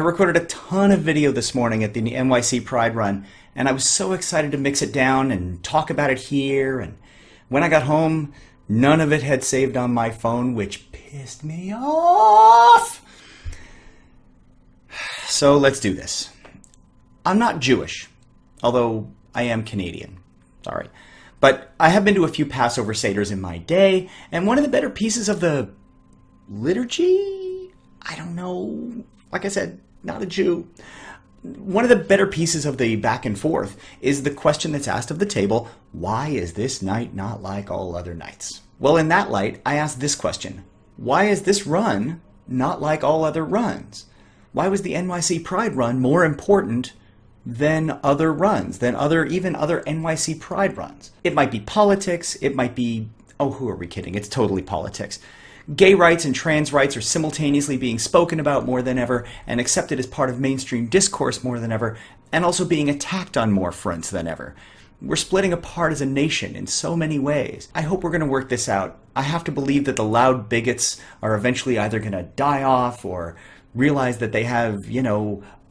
recorded a ton of video this morning at the NYC Pride run, and I was so excited to mix it down and talk about it here. And when I got home, none of it had saved on my phone, which pissed me off. So let's do this. I'm not Jewish, although I am Canadian. Sorry. But I have been to a few Passover Seders in my day, and one of the better pieces of the liturgy? I don't know. Like I said, not a Jew. One of the better pieces of the back and forth is the question that's asked of the table, why is this night not like all other nights? Well, in that light, I asked this question. Why is this run not like all other runs? Why was the NYC Pride run more important than other runs, than even other NYC Pride runs? It might be politics, it might be, oh, who are we kidding? It's totally politics. Gay rights and trans rights are simultaneously being spoken about more than ever and accepted as part of mainstream discourse more than ever, and also being attacked on more fronts than ever. We're splitting apart as a nation in so many ways. I hope we're going to work this out. I have to believe that the loud bigots are eventually either going to die off or realize that they have,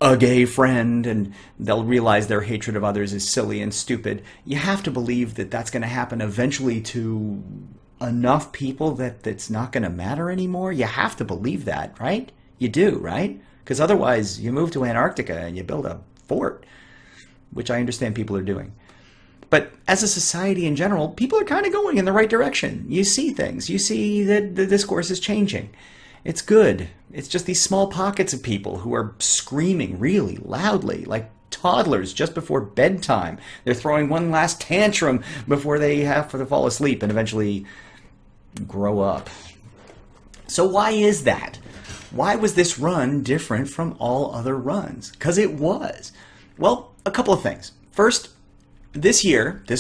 a gay friend, and they'll realize their hatred of others is silly and stupid. You have to believe that that's going to happen eventually to enough people that it's not going to matter anymore. You have to believe that, right? You do, right? Because otherwise you move to Antarctica and you build a fort, which I understand people are doing. But as a society in general, people are kind of going in the right direction. You see things. You see that the discourse is changing. It's good. It's just these small pockets of people who are screaming really loudly, like toddlers just before bedtime. They're throwing one last tantrum before they have to fall asleep and eventually grow up. So why is that? Why was this run different from all other runs? Because it was. Well, a couple of things. First, this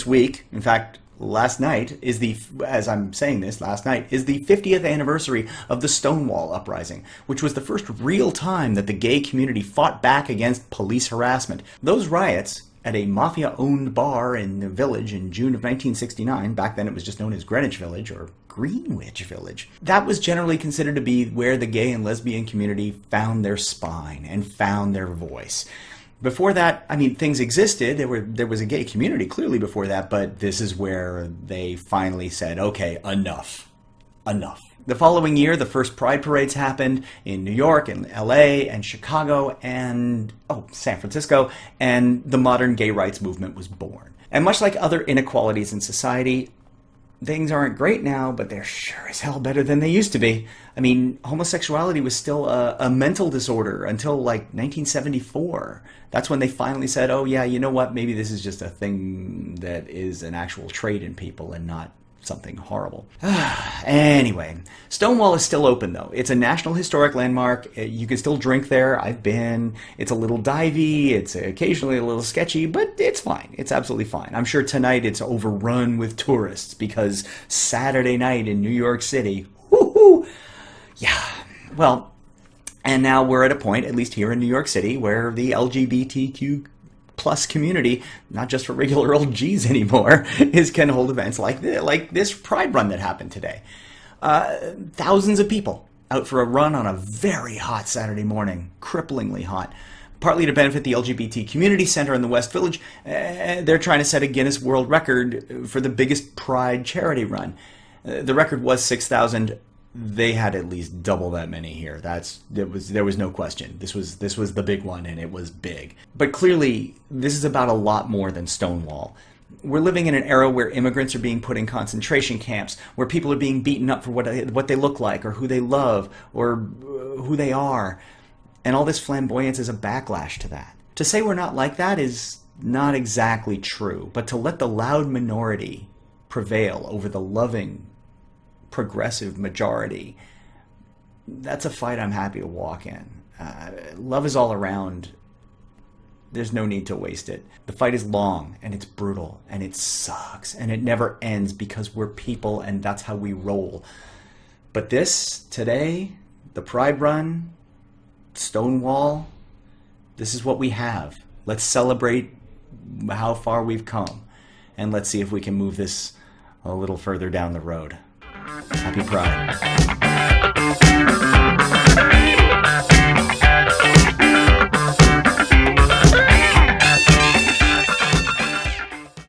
week, in fact, last night is the 50th anniversary of the Stonewall uprising, which was the first real time that the gay community fought back against police harassment. Those riots at a mafia-owned bar in the Village in June of 1969, back then it was just known as Greenwich Village or Greenwich Village, that was generally considered to be where the gay and lesbian community found their spine and found their voice. Before that, things existed. There was a gay community clearly before that, but this is where they finally said, okay, enough. The following year, the first Pride parades happened in New York and LA and Chicago and, San Francisco, and the modern gay rights movement was born. And much like other inequalities in society, things aren't great now, but they're sure as hell better than they used to be. Homosexuality was still a mental disorder until like 1974. That's when they finally said, oh yeah, you know what, maybe this is just a thing that is an actual trait in people and not something horrible. Anyway, Stonewall is still open though. It's a National Historic Landmark. You can still drink there. I've been. It's a little divey. It's occasionally a little sketchy, but it's fine. It's absolutely fine. I'm sure tonight it's overrun with tourists because Saturday night in New York City, whoo-hoo, yeah. Well, and now we're at a point, at least here in New York City, where the LGBTQ plus community, not just for regular old G's anymore, can hold events like this Pride run that happened today. Thousands of people out for a run on a very hot Saturday morning, cripplingly hot, partly to benefit the LGBT Community Center in the West Village. They're trying to set a Guinness World Record for the biggest Pride charity run. The record was 6,000. They had at least double that many here. There was no question. This was the big one, and it was big. But clearly, this is about a lot more than Stonewall. We're living in an era where immigrants are being put in concentration camps, where people are being beaten up for what they look like, or who they love, or who they are. And all this flamboyance is a backlash to that. To say we're not like that is not exactly true, but to let the loud minority prevail over the loving, progressive majority, that's a fight I'm happy to walk in. Love is all around. There's no need to waste it. The fight is long, and it's brutal, and it sucks, and it never ends because we're people, and that's how we roll. But this, today, the Pride Run, Stonewall, this is what we have. Let's celebrate how far we've come, and let's see if we can move this a little further down the road. Happy Pride.